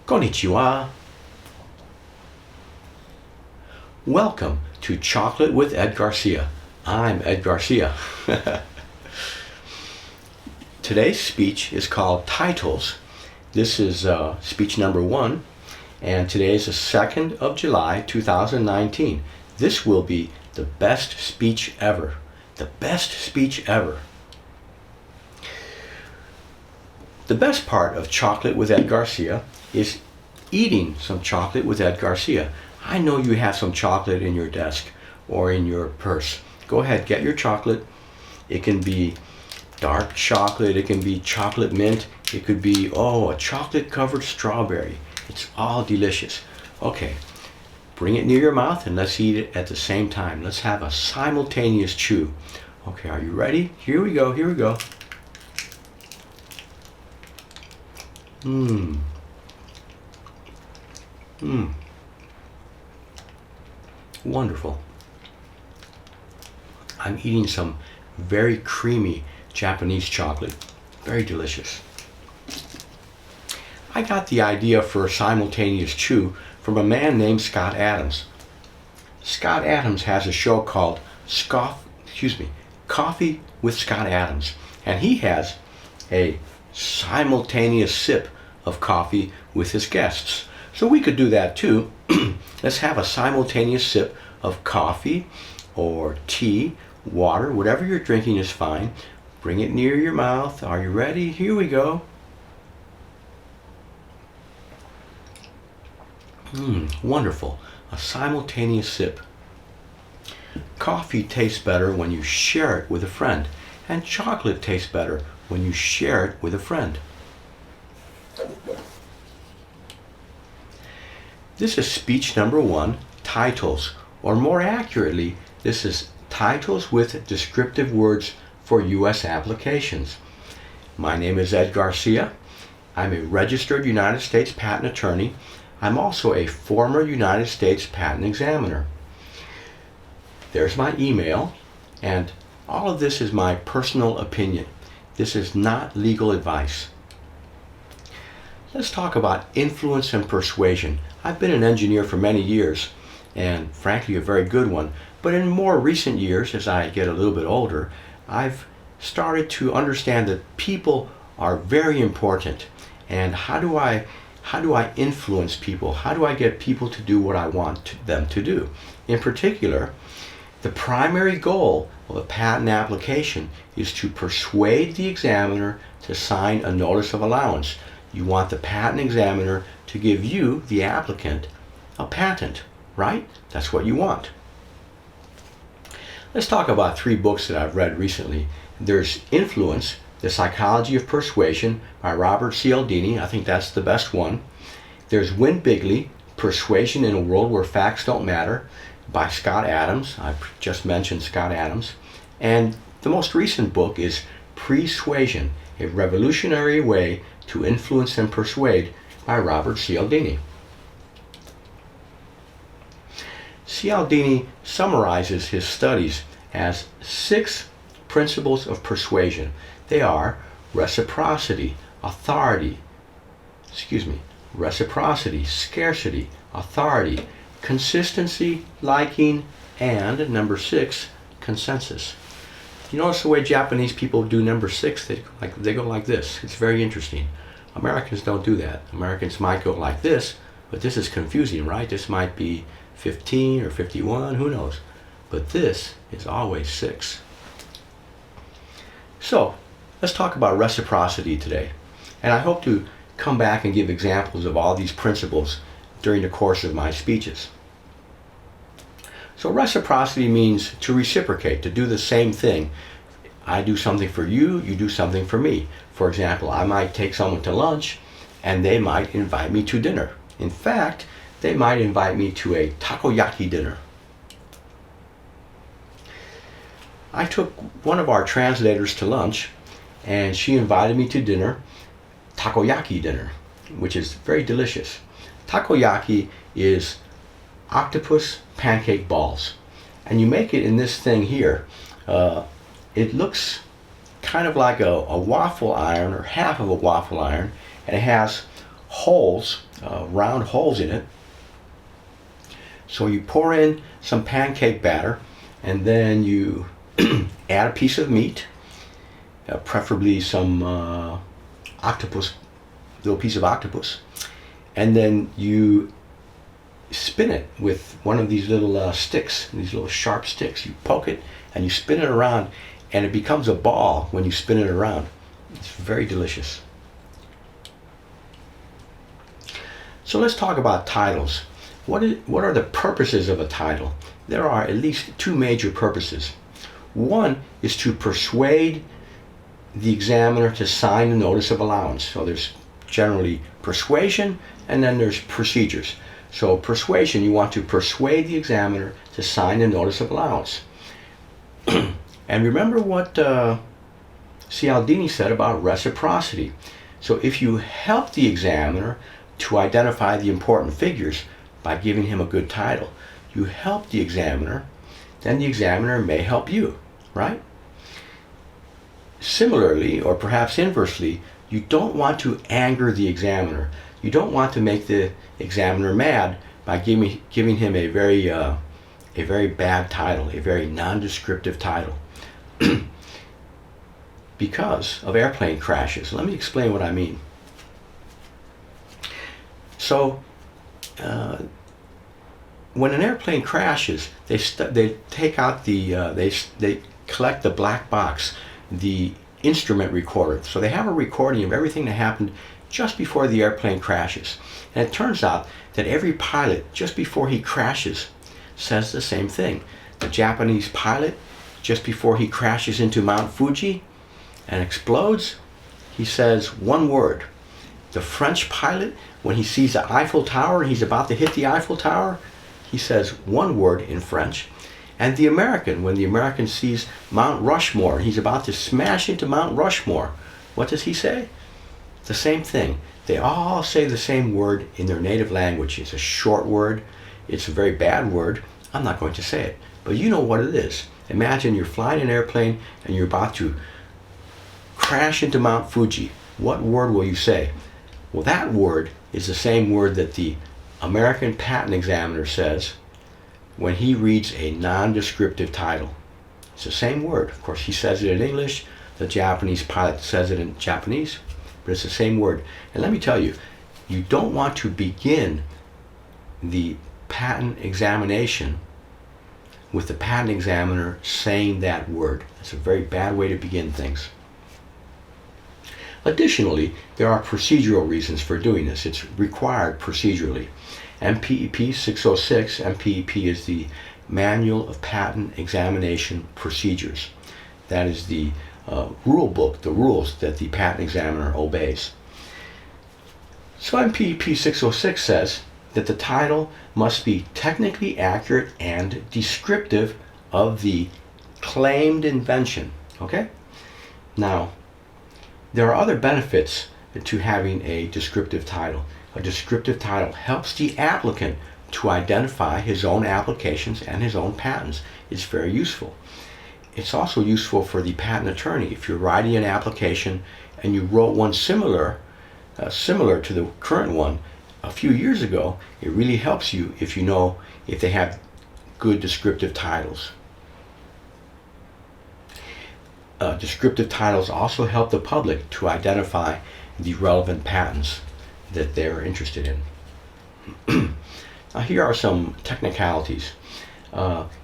Konichiwa. Welcome to Chocolate with Ed Garcia. I'm Ed Garcia. Today's speech is called Titles. This is speech number 1, and today is the 2nd of July 2019. This will be the best speech ever. The best speech ever. The best part of Chocolate with Ed Garcia is eating some chocolate with Ed Garcia. I know you have some chocolate in your desk or in your purse. Go ahead, get your chocolate. It can be dark chocolate, it can be chocolate mint, it could be, a chocolate covered strawberry. It's all delicious. Okay, bring it near your mouth and let's eat it at the same time. Let's have a simultaneous chew. Okay, are you ready? Here we go, here we go. Wonderful. I'm eating some very creamy Japanese chocolate. Very delicious. I got the idea for a simultaneous chew from a man named Scott Adams. Scott Adams has a show called Coffee with Scott Adams, and he has a simultaneous sip of coffee with his guests. So we could do that too. Let's have a simultaneous sip of coffee or tea, water, whatever you're drinking is fine. Bring it near your mouth. Are you ready? Here we go. Wonderful. A simultaneous sip. Coffee tastes better when you share it with a friend, and chocolate tastes better when you share it with a friend. This is speech number 1, titles, or more accurately, this is titles with descriptive words for U.S. applications. My name is Ed Garcia. I'm a registered United States patent attorney. I'm also a former United States patent examiner. There's my email, and all of this is my personal opinion. This is not legal advice. Let's talk about influence and persuasion. I've been an engineer for many years, and frankly a very good one, but in more recent years, as I get a little bit older, I've started to understand that people are very important. And how do I influence people? How do I get people to do what I want them to do? In particular, the primary goal of a patent application is to persuade the examiner to sign a notice of allowance. You want the patent examiner to give you, the applicant, a patent, right? That's what you want. Let's talk about 3 books that I've read recently. There's Influence, The Psychology of Persuasion by Robert Cialdini. I think that's the best one. There's Win Bigly, Persuasion in a World Where Facts Don't Matter by Scott Adams. I just mentioned Scott Adams. And the most recent book is Persuasion, A Revolutionary Way to Influence and Persuade by Robert Cialdini. Cialdini summarizes his studies as 6 principles of persuasion. They are reciprocity, scarcity, authority, consistency, liking, and number 6, consensus. You notice the way Japanese people do number 6? They go like this. It's very interesting. Americans don't do that. Americans might go like this, but this is confusing, right? This might be 15 or 51, who knows? But this is always 6. So, let's talk about reciprocity today. And I hope to come back and give examples of all these principles during the course of my speeches. So reciprocity means to reciprocate, to do the same thing. I do something for you, you do something for me. For example, I might take someone to lunch and they might invite me to dinner. In fact, they might invite me to a takoyaki dinner. I took one of our translators to lunch and she invited me to dinner, takoyaki dinner, which is very delicious. Takoyaki is octopus pancake balls, and you make it in this thing here. It looks kind of like a waffle iron, or half of a waffle iron, and it has holes, round holes in it. So you pour in some pancake batter, and then you add a piece of meat, preferably some octopus, little piece of octopus, and then you spin it with one of these little sticks, these little sharp sticks. You poke it and you spin it around, and it becomes a ball when you spin it around. It's very delicious. So let's talk about titles. What are the purposes of a title? There are at least two major purposes. One is to persuade the examiner to sign the notice of allowance. So there's generally persuasion, and then there's procedures. So persuasion, you want to persuade the examiner to sign the notice of allowance. And remember what Cialdini said about reciprocity. So if you help the examiner to identify the important figures by giving him a good title, you help the examiner, then the examiner may help you, right? Similarly, or perhaps inversely, you don't want to anger the examiner. You don't want to make the examiner mad by giving him a very bad title, a very non-descriptive title. Because of airplane crashes. Let me explain what I mean. So, when an airplane crashes, they take out they collect the black box, the instrument recorder. So they have a recording of everything that happened just before the airplane crashes. And it turns out that every pilot, just before he crashes, says the same thing. The Japanese pilot, just before he crashes into Mount Fuji and explodes, he says one word. The French pilot, when he sees the Eiffel Tower, he's about to hit the Eiffel Tower, he says one word in French. And the American, when the American sees Mount Rushmore, he's about to smash into Mount Rushmore, what does he say? The same thing. They all say the same word in their native language. It's a short word. It's a very bad word. I'm not going to say it, but you know what it is. Imagine you're flying an airplane and you're about to crash into Mount Fuji. What word will you say? Well, that word is the same word that the American patent examiner says when he reads a non-descriptive title. It's the same word. Of course, he says it in English. The Japanese pilot says it in Japanese, but it's the same word. And let me tell you, you don't want to begin the patent examination with the patent examiner saying that word. That's a very bad way to begin things. Additionally, there are procedural reasons for doing this. It's required procedurally. MPEP 606, MPEP is the Manual of Patent Examination Procedures. That is the rule book, the rules that the patent examiner obeys. So MPEP 606 says that the title must be technically accurate and descriptive of the claimed invention. Okay? Now, there are other benefits to having a descriptive title. A descriptive title helps the applicant to identify his own applications and his own patents. It's very useful. It's also useful for the patent attorney. If you're writing an application and you wrote one similar to the current one a few years ago, it really helps you if you know if they have good descriptive titles. Descriptive titles also help the public to identify the relevant patents that they're interested in. Now, here are some technicalities.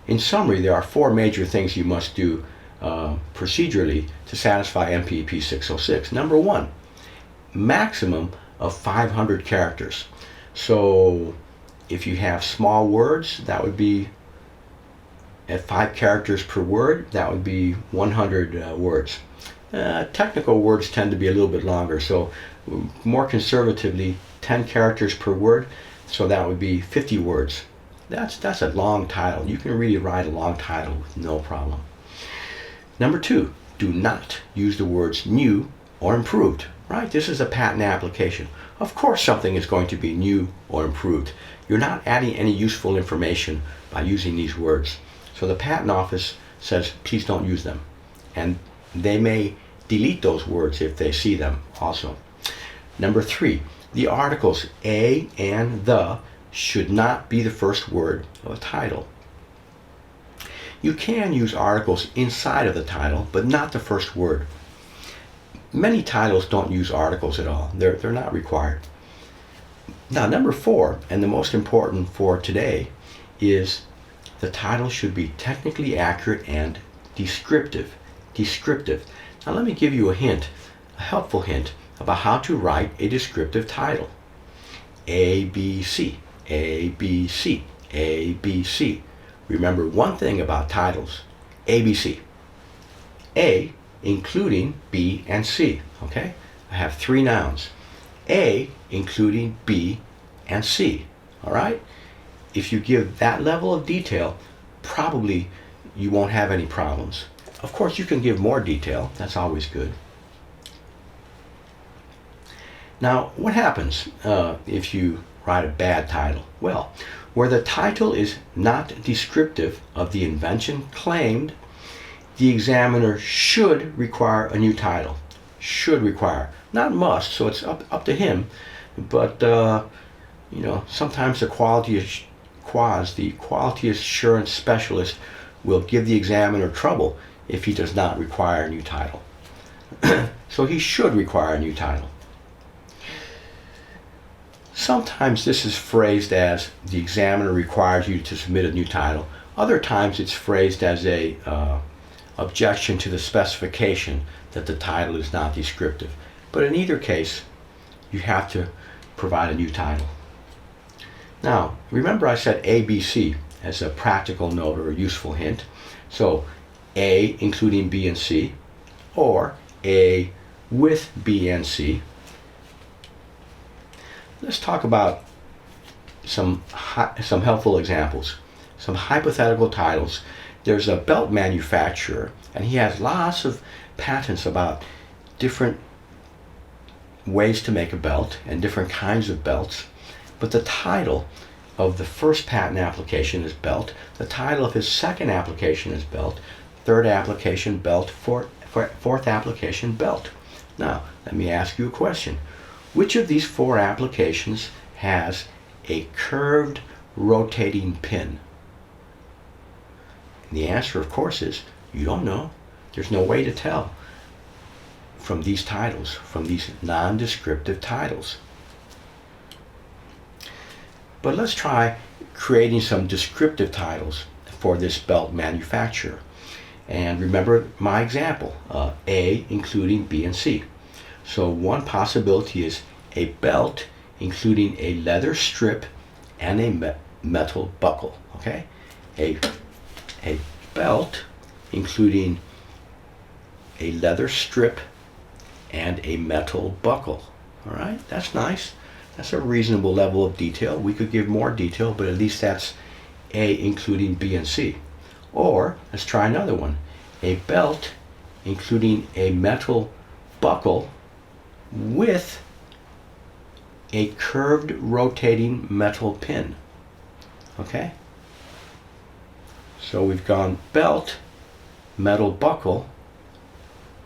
In summary, there are four major things you must do procedurally to satisfy MPEP 606. Number one, maximum of 500 characters. So if you have small words, that would be at 5 characters per word, that would be 100 words. Technical words tend to be a little bit longer, so more conservatively 10 characters per word, so that would be 50 words. That's a long title. You can really write a long title with no problem. Number two, do not use the words new or improved. Right? This is a patent application. Of course something is going to be new or improved. You're not adding any useful information by using these words. So the patent office says please don't use them. And they may delete those words if they see them also. Number three, The articles a and the should not be the first word of a title. You can use articles inside of the title, but not the first word. Many titles don't use articles at all. They're not required. Now, number 4, and the most important for today, is the title should be technically accurate and descriptive. Descriptive. Now, let me give you a hint, a helpful hint about how to write a descriptive title. A, B, C, A, B, C, A, B, C. Remember one thing about titles, ABC. A, including B and C, okay? I have 3 nouns. A, including B and C, all right? If you give that level of detail, probably you won't have any problems. Of course, you can give more detail. That's always good. Now, what happens if you write a bad title? Well, where the title is not descriptive of the invention claimed, the examiner should require a new title. Should require. Not must, so it's up to him. But, sometimes the quality assurance specialist will give the examiner trouble if he does not require a new title. So he should require a new title. Sometimes this is phrased as the examiner requires you to submit a new title. Other times it's phrased as a objection to the specification that the title is not descriptive. But in either case, you have to provide a new title. Now, remember I said ABC as a practical note or a useful hint. So A including B and C, or A with B and C. Let's talk about some helpful examples, some hypothetical titles. There's a belt manufacturer, and he has lots of patents about different ways to make a belt and different kinds of belts. But the title of the first patent application is belt. The title of his second application is belt. Third application, belt. Fourth application, belt. Now, let me ask you a question. Which of these 4 applications has a curved rotating pin? And the answer, of course, is you don't know. There's no way to tell from these titles, from these non-descriptive titles. But let's try creating some descriptive titles for this belt manufacturer. And remember my example, A including B and C. So one possibility is a belt including a leather strip and a metal buckle, okay? A belt including a leather strip and a metal buckle, all right? That's nice. That's a reasonable level of detail. We could give more detail, but at least that's A including B and C. Or, let's try another one. A belt including a metal buckle with a curved rotating metal pin. Okay? So we've gone belt, metal buckle,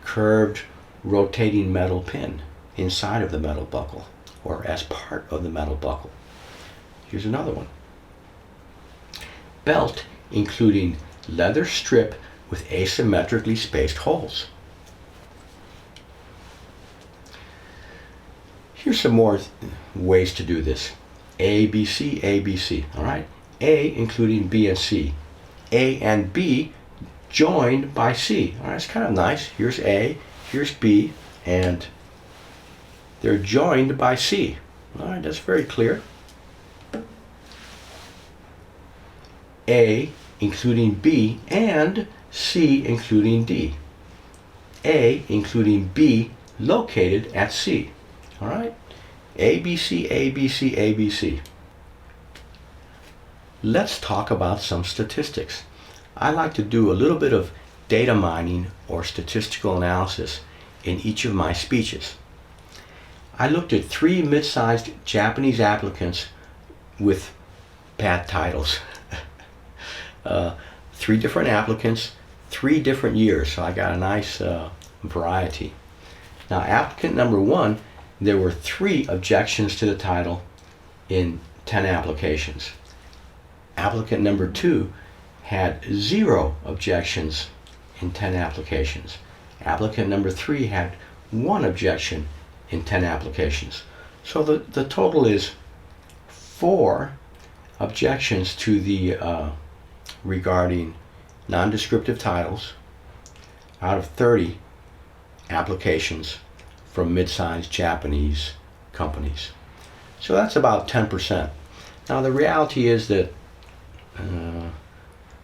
curved rotating metal pin inside of the metal buckle, or as part of the metal buckle. Here's another one. Belt including leather strip with asymmetrically spaced holes. Here's some more ways to do this. A, B, C, A, B, C. All right? A including B and C. A and B joined by C. All right, it's kind of nice. Here's A, here's B, and they're joined by C. All right, that's very clear. A including B and C including D. A including B located at C. All right? ABC, ABC, ABC. Let's talk about some statistics. I like to do a little bit of data mining or statistical analysis in each of my speeches. I looked at 3 mid-sized Japanese applicants with bad titles. 3 different applicants, 3 different years, so I got a nice variety. Now, applicant number 1 there were 3 objections to the title in 10 applications. Applicant number 2 had 0 objections in 10 applications. Applicant number 3 had 1 objection in 10 applications. So the total is 4 objections to the regarding non-descriptive titles out of 30 applications from mid-sized Japanese companies. So that's about 10%. Now the reality is that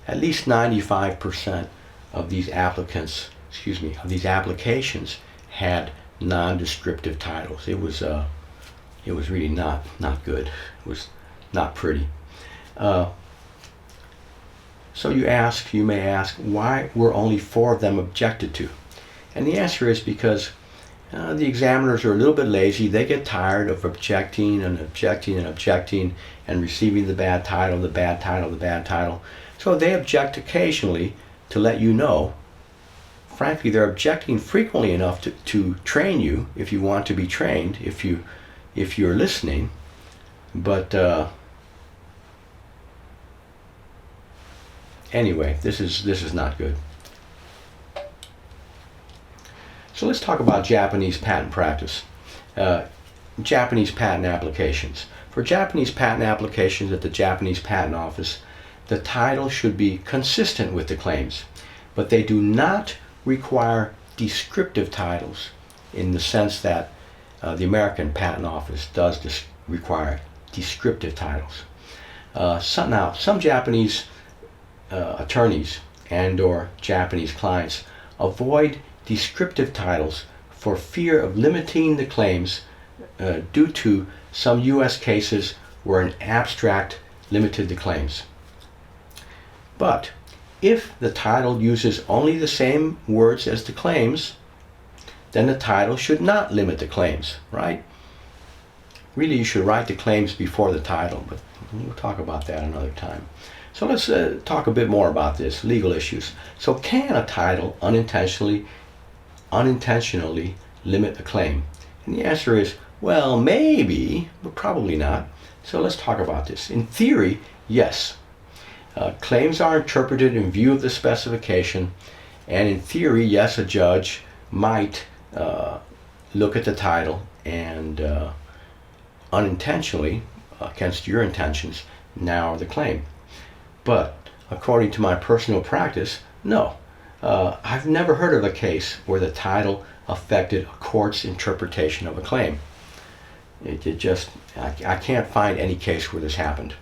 at least 95% of these applications had non-descriptive titles. It was really not good. It was not pretty. So you may ask, why were only 4 of them objected to? And the answer is because the examiners are a little bit lazy. They get tired of objecting and objecting and objecting and receiving the bad title, the bad title, the bad title. So they object occasionally to let you know. Frankly, they're objecting frequently enough to train you if you want to be trained, if you're listening. But anyway, this is not good. So let's talk about Japanese patent practice. Japanese patent applications. For Japanese patent applications at the Japanese Patent Office, the title should be consistent with the claims, but they do not require descriptive titles in the sense that the American Patent Office does require descriptive titles. Some Japanese attorneys and or Japanese clients avoid descriptive titles for fear of limiting the claims due to some U.S. cases where an abstract limited the claims. But if the title uses only the same words as the claims, then the title should not limit the claims, right? Really, you should write the claims before the title, but we'll talk about that another time. So let's talk a bit more about this, legal issues. So can a title unintentionally limit a claim? And the answer is, well, maybe, but probably not. So let's talk about this. In theory, yes. Claims are interpreted in view of the specification, and in theory, yes, a judge might look at the title and unintentionally, against your intentions, narrow the claim. But according to my personal practice, no. I've never heard of a case where the title affected a court's interpretation of a claim. I can't find any case where this happened.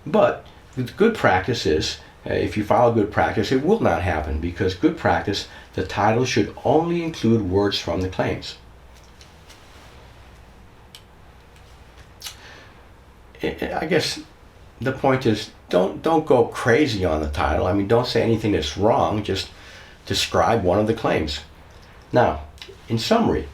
But the good practice is, if you follow good practice, it will not happen, because good practice, the title should only include words from the claims. I guess the point is, don't go crazy on the title. I mean, don't say anything that's wrong, just describe one of the claims. Now, in summary,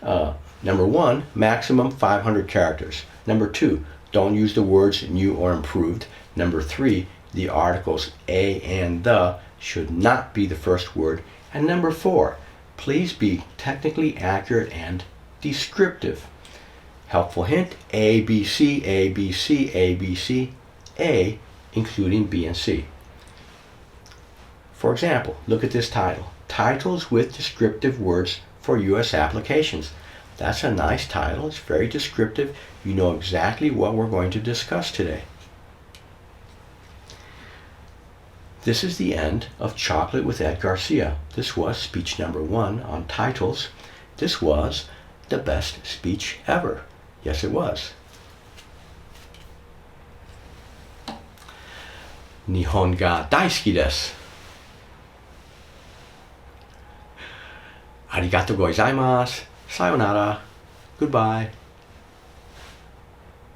number 1, maximum 500 characters. Number 2, don't use the words new or improved. Number 3, the articles a and the should not be the first word. And number 4, please be technically accurate and descriptive. Helpful hint, A, B, C, A, B, C, A, B, C, A, including B and C. For example, look at this title, Titles with Descriptive Words for U.S. Applications. That's a nice title. It's very descriptive. You know exactly what we're going to discuss today. This is the end of Chocolate with Ed Garcia. This was speech number 1 on titles. This was the best speech ever. Yes, it was. Nihon ga daisuki desu. Arigatou gozaimasu. Sayonara. Goodbye.